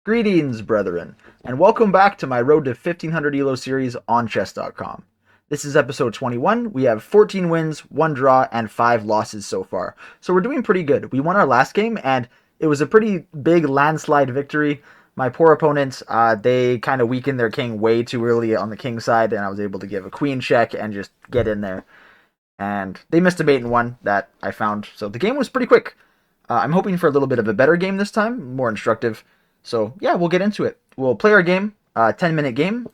Greetings, brethren, and welcome back to my Road to 1500 ELO series on chess.com. This is episode 21. We have 14 wins, 1 draw, and 5 losses so far. So we're doing pretty good. We won our last game, and it was a pretty big landslide victory. My poor opponents, they kind of weakened their king way too early on the king side, and I was able to give a queen check and just get in there. And they missed a mate in one that I found, so the game was pretty quick. I'm hoping for a little bit of a better game this time, more instructive. So yeah, we'll get into it. We'll play our game, 10-minute game,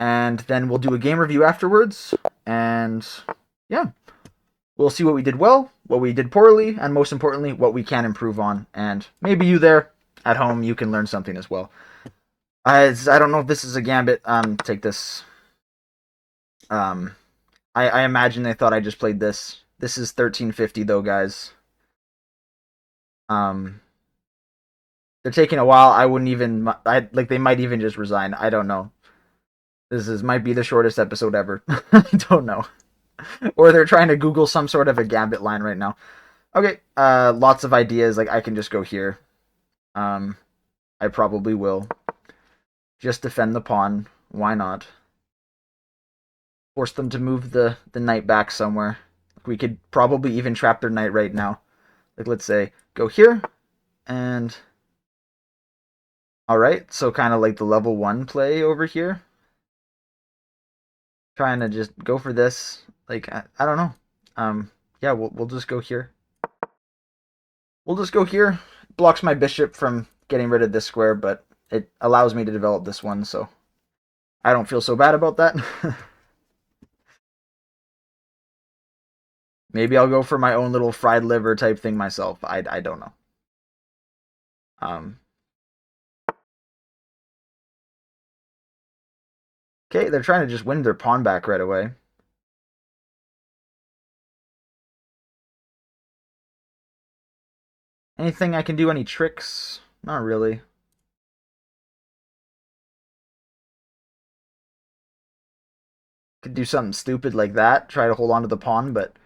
and then we'll do a game review afterwards. And yeah, we'll see what we did well, what we did poorly, and most importantly, what we can improve on. And maybe you there at home, you can learn something as well. I don't know if this is a gambit. Take this. I imagine they thought I just played this. This is 1350 though, guys. Um, they're taking a while. I wouldn't even. They might even just resign. I don't know. Might be the shortest episode ever. I don't know. Or they're trying to Google some sort of a gambit line right now. Okay. Lots of ideas. Like I can just go here. I probably will. Just defend the pawn. Why not? Force them to move the knight back somewhere. We could probably even trap their knight right now. Like let's say go here and. Alright, so kind of like the level 1 play over here. Trying to just go for this. Like, I don't know. Yeah, we'll just go here. We'll just go here. Blocks my bishop from getting rid of this square, but it allows me to develop this one, so I don't feel so bad about that. Maybe I'll go for my own little fried liver type thing myself. I don't know. Okay, they're trying to just win their pawn back right away. Anything I can do? Any tricks? Not really. Could do something stupid like that. Try to hold on to the pawn, but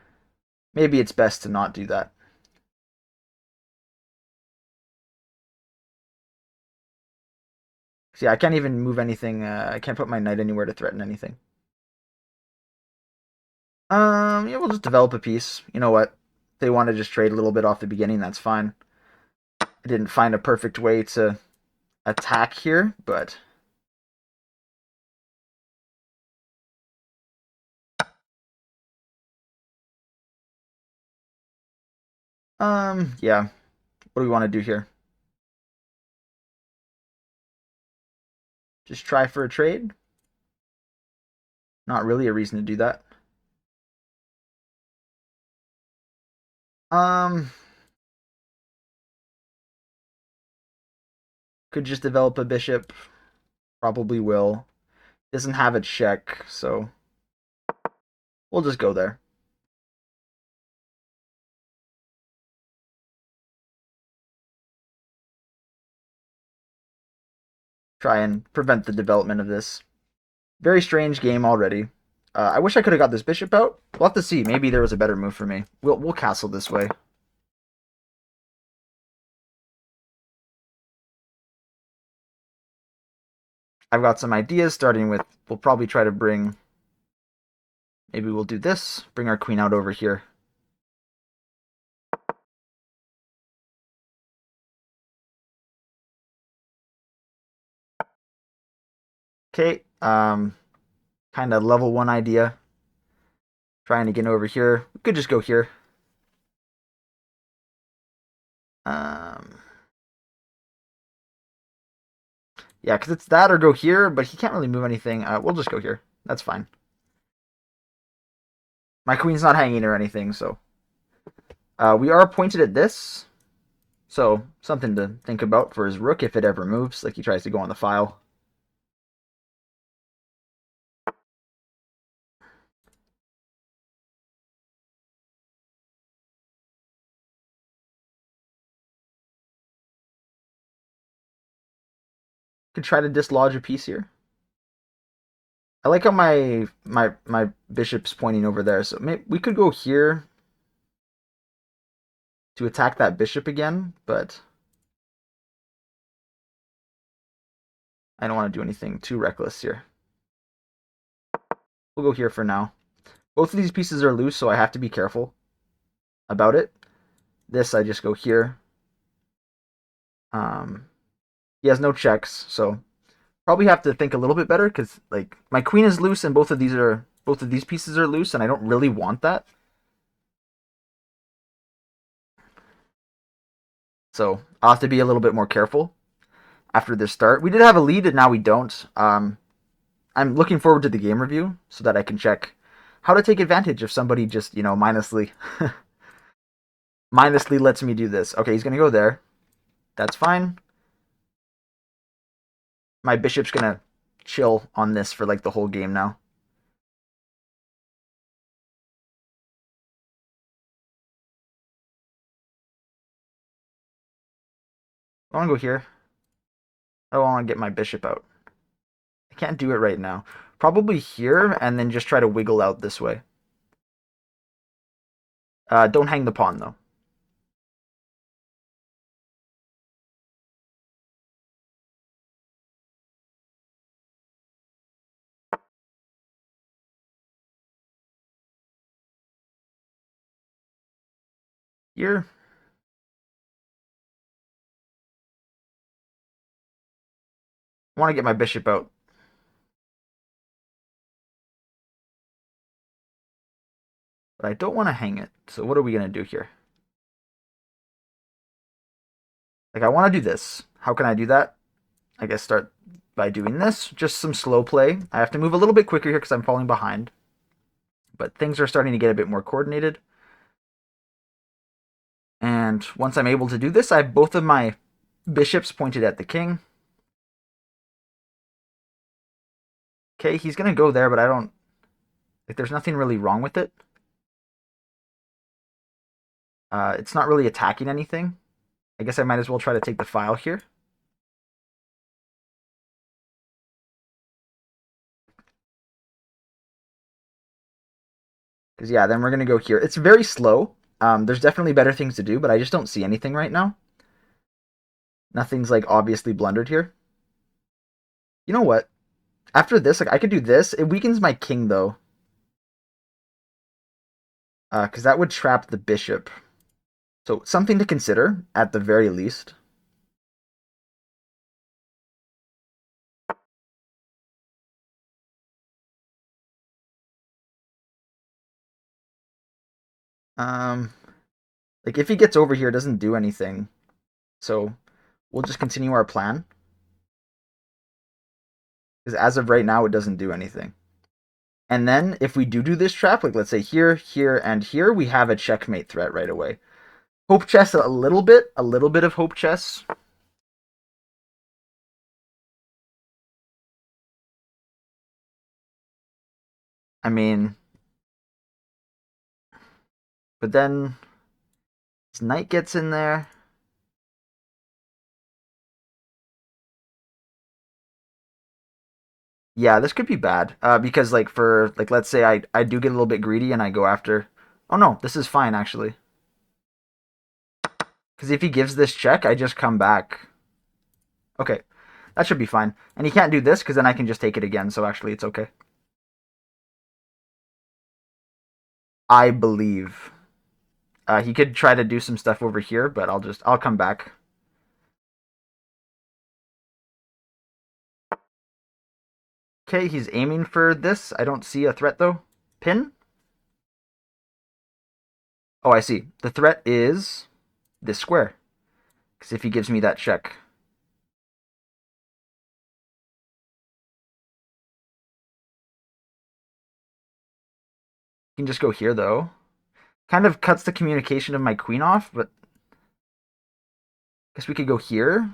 maybe it's best to not do that. See, I can't even move anything. I can't put my knight anywhere to threaten anything. Yeah, we'll just develop a piece. You know what? If they want to just trade a little bit off the beginning, that's fine. I didn't find a perfect way to attack here, but yeah. What do we want to do here? Just try for a trade? Not really a reason to do that. Um, could just develop a bishop. Probably will. Doesn't have a check, so we'll just go there. Try and prevent the development of this. Very strange game already. I wish I could have got this bishop out. We'll have to see. Maybe there was a better move for me. We'll castle this way. I've got some ideas, starting with we'll probably try to bring. Maybe we'll do this. Bring our queen out over here. Okay. Kind of level 1 idea. Trying to get over here. We could just go here. Yeah, because it's that or go here, but he can't really move anything. We'll just go here. That's fine. My queen's not hanging or anything, so. We are pointed at this. So, something to think about for his rook if it ever moves, like he tries to go on the file. Could try to dislodge a piece here. I like how my bishop's pointing over there, so maybe we could go here to attack that bishop again, but I don't want to do anything too reckless here. We'll go here for now. Both of these pieces are loose, so I have to be careful about it. This, I just go here. He has no checks, so probably have to think a little bit better because like my queen is loose and both of these pieces are loose, and I don't really want that. So I'll have to be a little bit more careful after this start. We did have a lead, and now we don't. I'm looking forward to the game review so that I can check how to take advantage if somebody just, mindlessly mindlessly lets me do this. Okay, he's gonna go there. That's fine. My bishop's gonna chill on this for like the whole game now. I want to go here. I want to get my bishop out. I can't do it right now. Probably here, and then just try to wiggle out this way. Don't hang the pawn, though. Here. I want to get my bishop out. But I don't want to hang it. So what are we going to do here? Like, I want to do this. How can I do that? I guess start by doing this. Just some slow play. I have to move a little bit quicker here because I'm falling behind. But things are starting to get a bit more coordinated. And once I'm able to do this, I have both of my bishops pointed at the king. Okay, he's going to go there, but I don't... Like, there's nothing really wrong with it. It's not really attacking anything. I guess I might as well try to take the file here. Because, yeah, then we're going to go here. It's very slow. There's definitely better things to do, but I just don't see anything right now. Nothing's, like, obviously blundered here. You know what? After this, like, I could do this. It weakens my king, though. Because that would trap the bishop. So, something to consider, at the very least. Like, if he gets over here, it doesn't do anything. So, we'll just continue our plan. Because as of right now, it doesn't do anything. And then, if we do this trap, like, let's say here, here, and here, we have a checkmate threat right away. Hope chess a little bit of hope chess. I mean, but then his knight gets in there. Yeah, this could be bad. Because like for like let's say I do get a little bit greedy and I go after. Oh no, this is fine actually. Because if he gives this check, I just come back. Okay, that should be fine. And he can't do this because then I can just take it again. So actually, it's okay. I believe. He could try to do some stuff over here, but I'll come back. Okay, he's aiming for this. I don't see a threat though. Pin? Oh, I see. The threat is this square. Because if he gives me that check. You can just go here though. Kind of cuts the communication of my queen off, but I guess we could go here.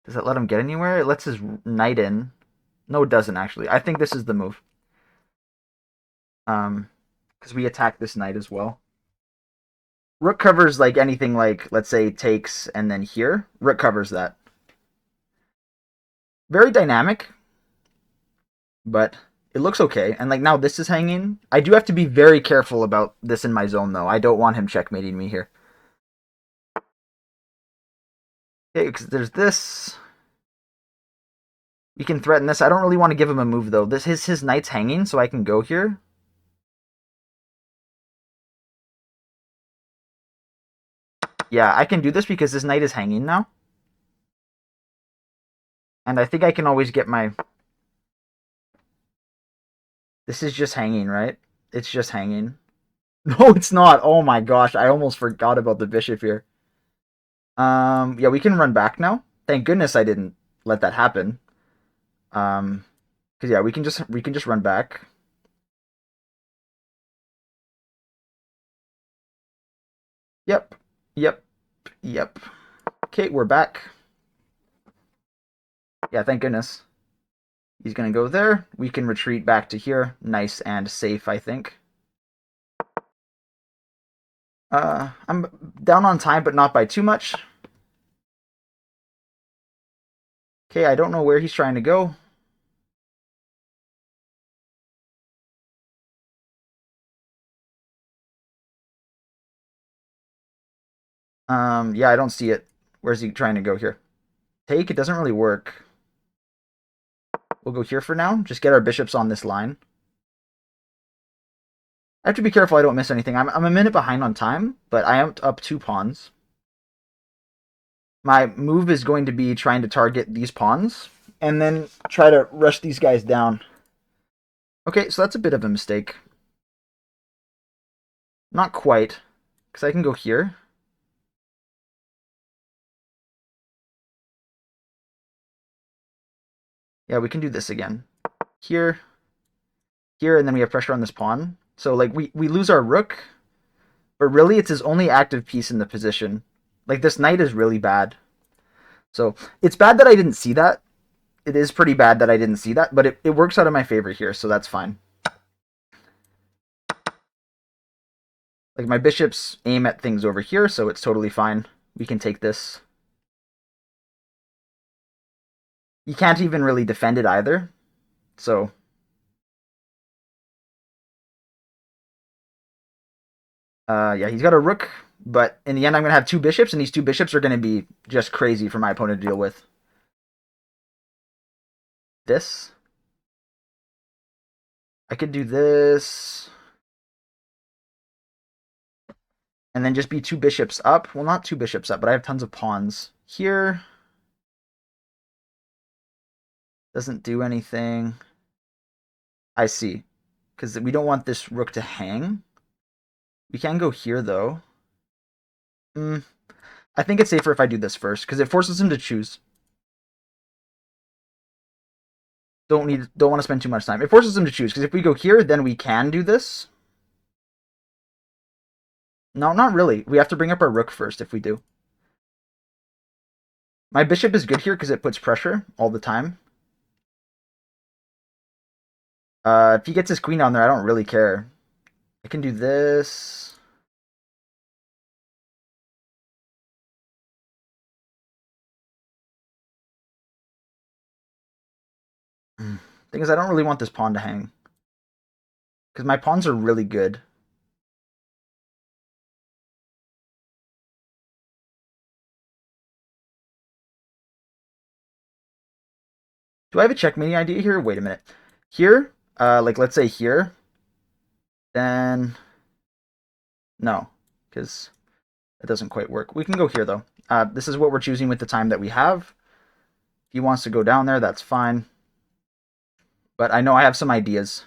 Does that let him get anywhere? It lets his knight in. No, it doesn't actually. I think this is the move. Because we attack this knight as well. Rook covers like anything like, let's say, takes and then here. Rook covers that. Very dynamic, but it looks okay. And like now this is hanging. I do have to be very careful about this in my zone though. I don't want him checkmating me here. Okay, because there's this. We can threaten this. I don't really want to give him a move, though. His knight's hanging, so I can go here. Yeah, I can do this because his knight is hanging now. And I think I can always get my... This is just hanging, right? It's just hanging. No, it's not. Oh my gosh, I almost forgot about the bishop here. Yeah, we can run back now. Thank goodness I didn't let that happen. Because yeah, we can just run back. Yep, yep, yep. Okay, we're back. Yeah, thank goodness. He's gonna go there. We can retreat back to here. Nice and safe, I think. I'm down on time, but not by too much. Okay, I don't know where he's trying to go. Yeah, I don't see it. Where's he trying to go here? Take? It doesn't really work. We'll go here for now. Just get our bishops on this line. I have to be careful I don't miss anything. I'm a minute behind on time, but I am up 2 pawns. My move is going to be trying to target these pawns and then try to rush these guys down. Okay, so that's a bit of a mistake. Not quite, because I can go here. Yeah, we can do this again. Here, here, and then we have pressure on this pawn. So, like, we lose our rook, but really it's his only active piece in the position. Like, this knight is really bad. So, it's bad that I didn't see that. It is pretty bad that I didn't see that, but it works out in my favor here, so that's fine. Like, my bishops aim at things over here, so it's totally fine. We can take this. You can't even really defend it either, so... yeah, he's got a rook, but in the end I'm going to have 2 bishops, and these 2 bishops are going to be just crazy for my opponent to deal with. This. I could do this. And then just be 2 bishops up. Well, not 2 bishops up, but I have tons of pawns. Here. Doesn't do anything. I see. Because we don't want this rook to hang. We can go here, though. I think it's safer if I do this first, because it forces him to choose. Don't want to spend too much time. It forces him to choose, because if we go here, then we can do this. No, not really. We have to bring up our rook first if we do. My bishop is good here because it puts pressure all the time. If he gets his queen on there, I don't really care. I can do this. Thing is, I don't really want this pawn to hang. Because my pawns are really good. Do I have a checkmating idea here? Wait a minute. Here, like let's say here, then no, because it doesn't quite work. We can go here though. This is what we're choosing with the time that we have. If he wants to go down there, that's fine. But I know I have some ideas.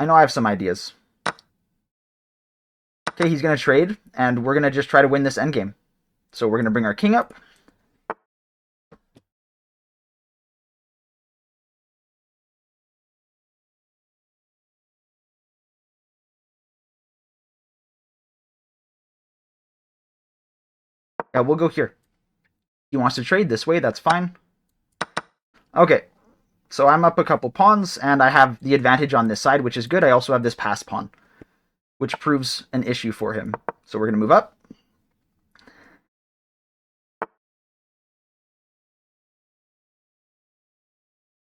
I know I have some ideas. Okay, he's going to trade, and we're going to just try to win this endgame. So we're going to bring our king up. Yeah, we'll go here. He wants to trade this way, that's fine. Okay, so I'm up a couple pawns, and I have the advantage on this side, which is good. I also have this pass pawn, which proves an issue for him. So we're going to move up.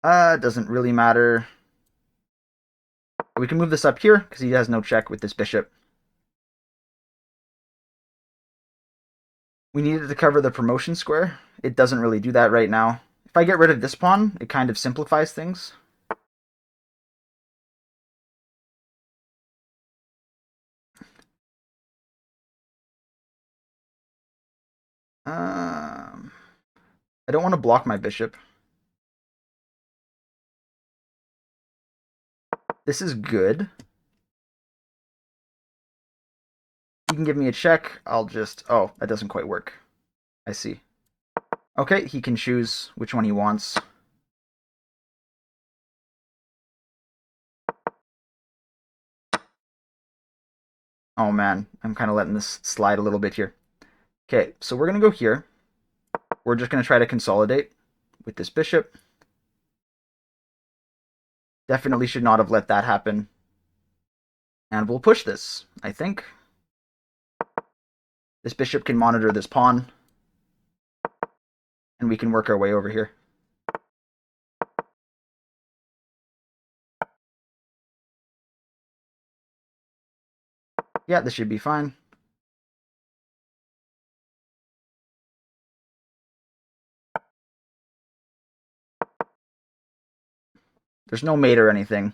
Doesn't really matter. We can move this up here because he has no check with this bishop. We needed to cover the promotion square. It doesn't really do that right now. If I get rid of this pawn, it kind of simplifies things. I don't want to block my bishop. This is good. He can give me a check. I'll just... Oh, that doesn't quite work. I see. Okay, he can choose which one he wants. Oh man, I'm kind of letting this slide a little bit here. Okay, so we're going to go here. We're just going to try to consolidate with this bishop. Definitely should not have let that happen. And we'll push this, I think. This bishop can monitor this pawn. And we can work our way over here. Yeah, this should be fine. There's no mate or anything.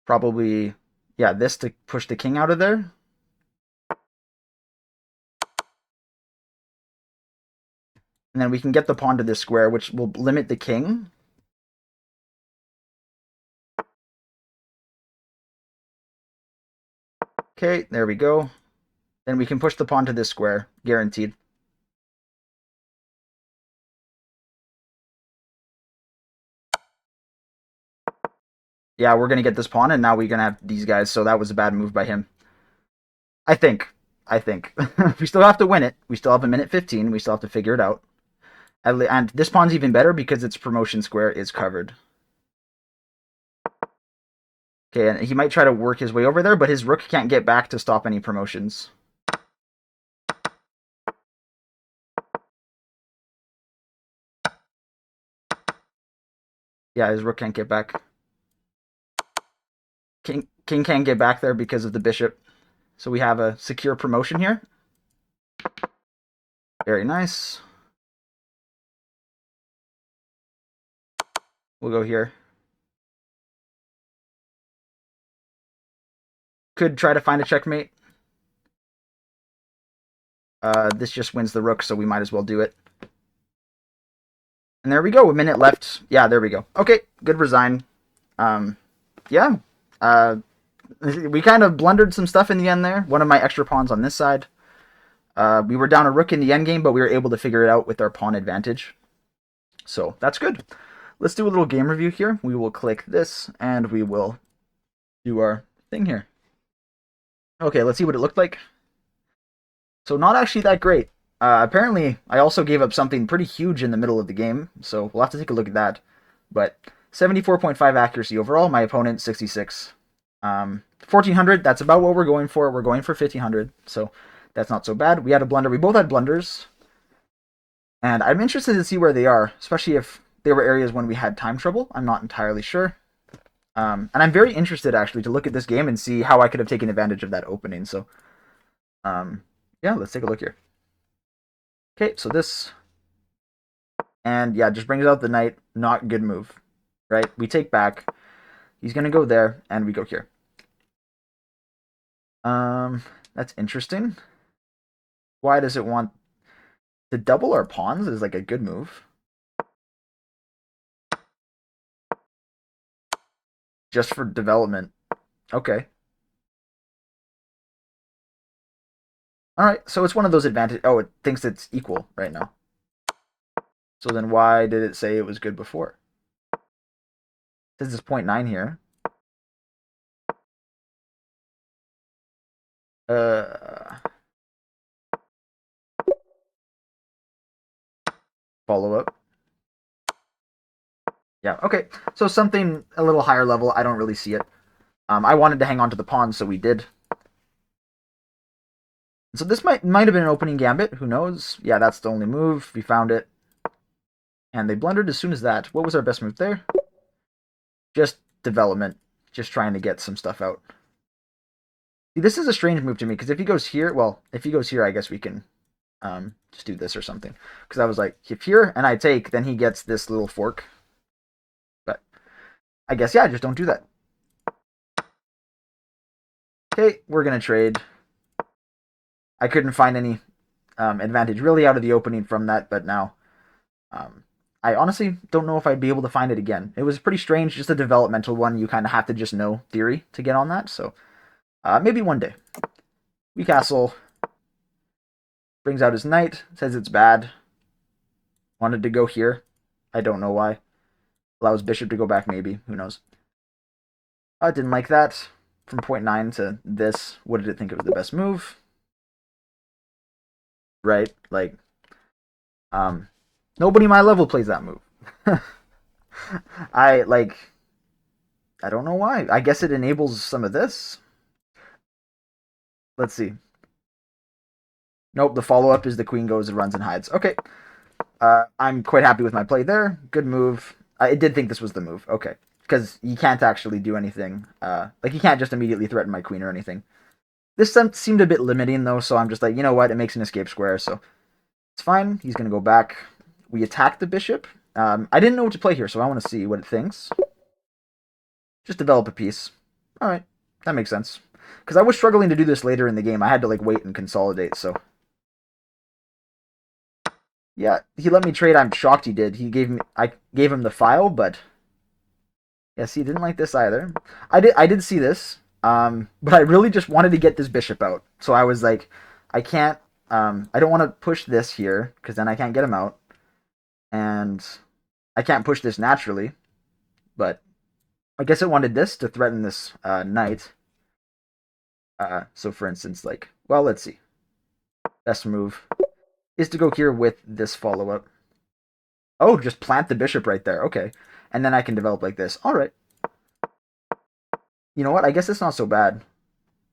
Probably, yeah, this to push the king out of there. And then we can get the pawn to this square, which will limit the king. Okay, there we go. Then we can push the pawn to this square, guaranteed. Yeah, we're going to get this pawn, and now we're going to have these guys, so that was a bad move by him. I think. We still have to win it. We still have a minute 15. We still have to figure it out. And this pawn's even better because its promotion square is covered. Okay, and he might try to work his way over there, but his rook can't get back to stop any promotions. Yeah, his rook can't get back. King can't get back there because of the bishop. So we have a secure promotion here. Very nice. We'll go here. Could try to find a checkmate. This just wins the rook, so we might as well do it. And there we go. A minute left. Yeah, there we go. Okay, good resign. Yeah. We kind of blundered some stuff in the end there. One of my extra pawns on this side. We were down a rook in the endgame, but we were able to figure it out with our pawn advantage. So that's good. Let's do a little game review here. We will click this, and we will do our thing here. Okay, let's see what it looked like. So not actually that great. Apparently, I also gave up something pretty huge in the middle of the game, so we'll have to take a look at that. But 74.5 accuracy overall, my opponent 66. 1400, that's about what we're going for. We're going for 1500, so that's not so bad. We had a blunder. We both had blunders. And I'm interested to see where they are, especially if they were areas when we had time trouble. I'm not entirely sure. And I'm very interested, actually, to look at this game and see how I could have taken advantage of that opening. So, yeah, let's take a look here. Okay, so this... And, yeah, just brings out the knight. Not good move, right? We take back. He's going to go there, and we go here. That's interesting. Why does it want to double our pawns? Is like a good move. Just for development. Okay. Alright, so it's one of those advantage... Oh, it thinks it's equal right now. So then why did it say it was good before? This is 0.9 here. Follow up. Yeah, okay. So something a little higher level. I don't really see it. I wanted to hang on to the pawn, so we did. So this might have been an opening gambit. Who knows? Yeah, that's the only move. We found it. And they blundered as soon as that. What was our best move there? Just development. Just trying to get some stuff out. See, this is a strange move to me, because if he goes here, well, if he goes here, I guess we can just do this or something. Because I was like, if here and I take, then he gets this little fork. But I guess, yeah, just don't do that. Okay, we're going to trade. I couldn't find any advantage really out of the opening from that, but now I honestly don't know if I'd be able to find it again. It was pretty strange, just a developmental one. You kind of have to just know theory to get on that, so maybe one day. We castle. Brings out his knight, says it's bad. Wanted to go here. I don't know why. Allows bishop to go back, maybe. Who knows? I didn't like that. From point 9 to this, what did it think it was the best move? Right? Like, nobody my level plays that move. I don't know why. I guess it enables some of this. Let's see. Nope, the follow-up is the queen goes and runs and hides. Okay. I'm quite happy with my play there. Good move. I did think this was the move. Okay. Because you can't actually do anything. Like, you can't just immediately threaten my queen or anything. This seemed a bit limiting, though, so I'm just like, you know what? It makes an escape square, so it's fine. He's going to go back. We attack the bishop. I didn't know what to play here, so I want to see what it thinks. Just develop a piece. All right. That makes sense. Because I was struggling to do this later in the game. I had to, like, wait and consolidate, so... Yeah, he let me trade. I'm shocked he did. I gave him the file, but yes, he didn't like this either. I did see this, but I really just wanted to get this bishop out. So I was like, I can't, I don't want to push this here because then I can't get him out, and I can't push this naturally. But I guess it wanted this to threaten this knight. So for instance, like, well, let's see. Best move is to go here with this follow up. Oh, just plant the bishop right there. Okay. And then I can develop like this. All right. You know what? I guess it's not so bad.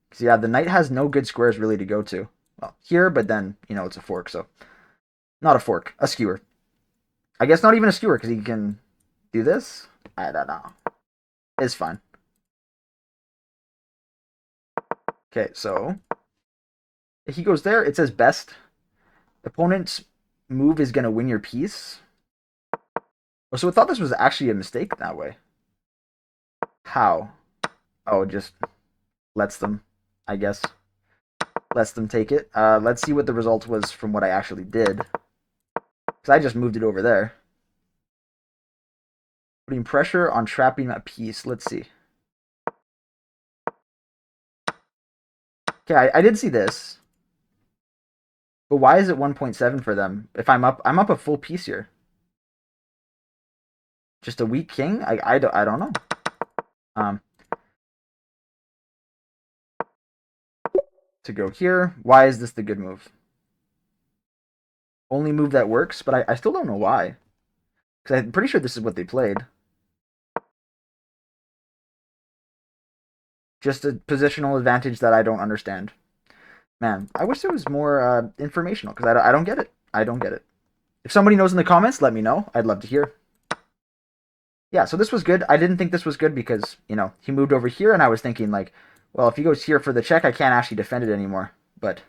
Because, yeah, the knight has no good squares really to go to. Well, here, but then, you know, it's a fork, so... Not a fork. A skewer. I guess not even a skewer, because he can do this? I don't know. It's fine. Okay, so... If he goes there, it says best. Opponent's move is going to win your piece. Oh, so I thought this was actually a mistake that way. How? Oh, it just lets them, I guess. Lets them take it. Let's see what the result was from what I actually did. Because I just moved it over there. Putting pressure on trapping a piece. Let's see. Okay, I did see this. But why is it 1.7 for them? If I'm up a full piece here. Just a weak king? I don't know. To go here. Why is this the good move? Only move that works, but I still don't know why. Because I'm pretty sure this is what they played. Just a positional advantage that I don't understand. Man, I wish there was more informational, because I don't get it. I don't get it. If somebody knows in the comments, let me know. I'd love to hear. Yeah, so this was good. I didn't think this was good because, you know, he moved over here, and I was thinking, like, well, if he goes here for the check, I can't actually defend it anymore. But,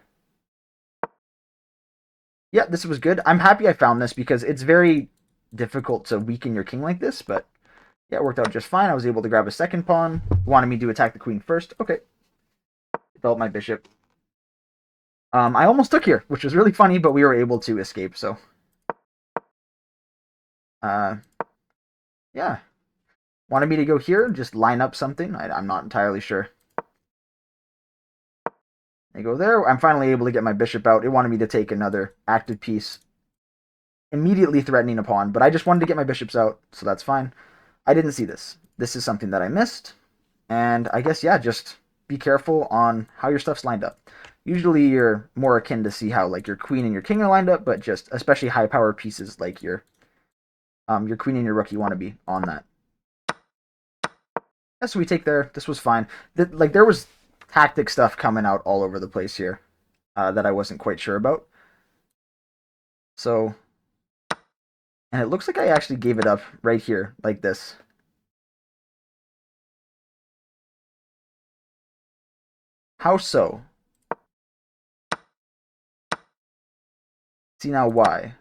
yeah, this was good. I'm happy I found this because it's very difficult to weaken your king like this, but, yeah, it worked out just fine. I was able to grab a second pawn. Wanted me to attack the queen first. Okay. Develop my bishop. I almost took here, which was really funny, but we were able to escape, so. Yeah. Wanted me to go here, just line up something. I'm not entirely sure. I go there. I'm finally able to get my bishop out. It wanted me to take another active piece, immediately threatening a pawn, but I just wanted to get my bishops out, so that's fine. I didn't see this. This is something that I missed, and I guess, yeah, just be careful on how your stuff's lined up. Usually you're more akin to see how, like, your queen and your king are lined up, but just especially high power pieces like your queen and your rook, you want to be on that. Yeah, so we take there. This was fine. Like, there was tactic stuff coming out all over the place here that I wasn't quite sure about. So, And it looks like I actually gave it up right here, like this. How so? See now why.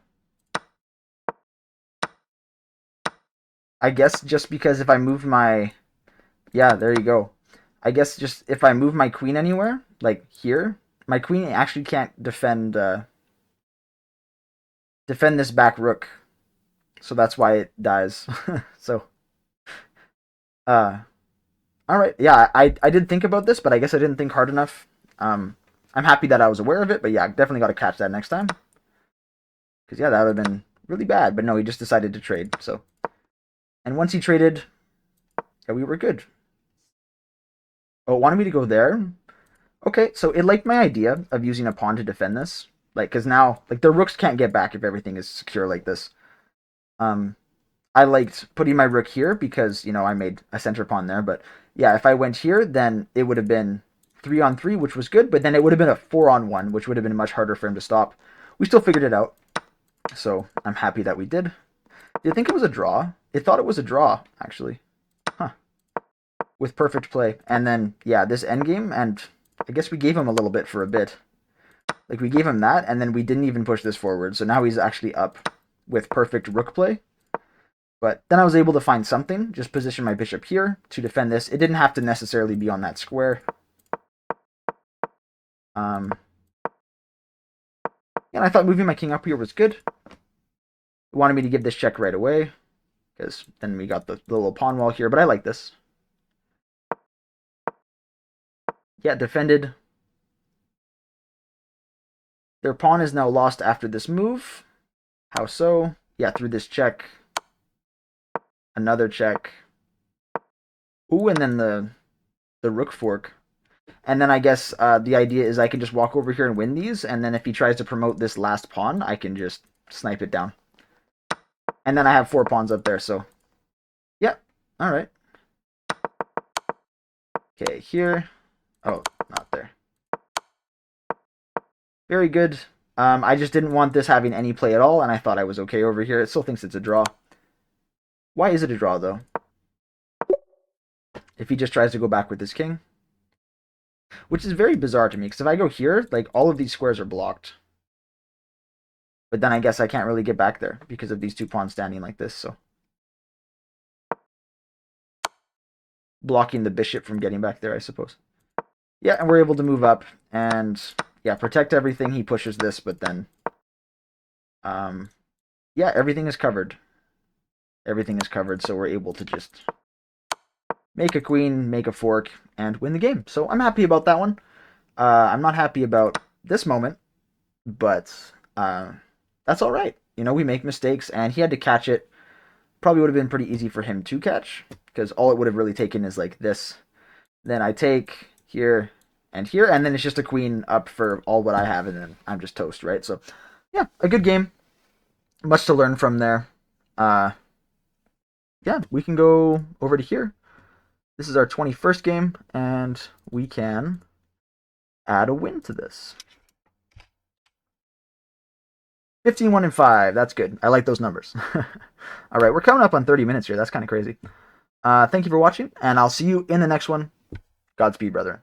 I guess just because if I move my... Yeah, there you go. I guess just if I move my queen anywhere, like here, my queen actually can't defend this back rook. So that's why it dies. So, uh, all right. Yeah, I did think about this, but I guess I didn't think hard enough. I'm happy that I was aware of it, but yeah, definitely got to catch that next time. Because yeah, that would have been really bad. But no, he just decided to trade. So, and once he traded, yeah, we were good. Oh, it wanted me to go there. Okay, so it liked my idea of using a pawn to defend this, like because now like the rooks can't get back if everything is secure like this. Um, I liked putting my rook here because I made a center pawn there. But yeah, if I went here, then it would have been 3-on-3, which was good. But then it would have been a 4-on-1, which would have been much harder for him to stop. We still figured it out, so I'm happy that we did. Do you think it was a draw? It thought it was a draw actually. Huh. With perfect play, and then yeah, this endgame, and I guess we gave him a little bit for a bit. Like we gave him that, and then we didn't even push this forward. So now he's actually up with perfect rook play. But then I was able to find something, just position my bishop here to defend this. It didn't have to necessarily be on that square. And I thought moving my king up here was good. It wanted me to give this check right away, because then we got the little pawn wall here, but I like this. Yeah, defended. Their pawn is now lost after this move. How so? Yeah, through this check. Another check. Ooh, and then the rook fork. And then I guess the idea is I can just walk over here and win these, and then if he tries to promote this last pawn, I can just snipe it down. And then I have 4 pawns up there, so... Yeah, alright. Okay, here. Oh, not there. Very good. I just didn't want this having any play at all, and I thought I was okay over here. It still thinks it's a draw. Why is it a draw, though? If he just tries to go back with his king. Which is very bizarre to me, because if I go here, like, all of these squares are blocked. But then I guess I can't really get back there because of these 2 pawns standing like this, so. Blocking the bishop from getting back there, I suppose. Yeah, and we're able to move up and, yeah, protect everything. He pushes this, but then, yeah, everything is covered. Everything is covered, so we're able to just make a queen, make a fork, and win the game. So I'm happy about that one. I'm not happy about this moment, but that's all right. We make mistakes, and he had to catch it. Probably would have been pretty easy for him to catch, because all it would have really taken is like this. Then I take here and here, and then it's just a queen up for all what I have, and then I'm just toast, right? So, yeah, a good game. Much to learn from there. Yeah, we can go over to here. This is our 21st game, and we can add a win to this. 15-1-5. That's good. I like those numbers. All right, we're coming up on 30 minutes here. That's kind of crazy. Thank you for watching, and I'll see you in the next one. Godspeed, brother.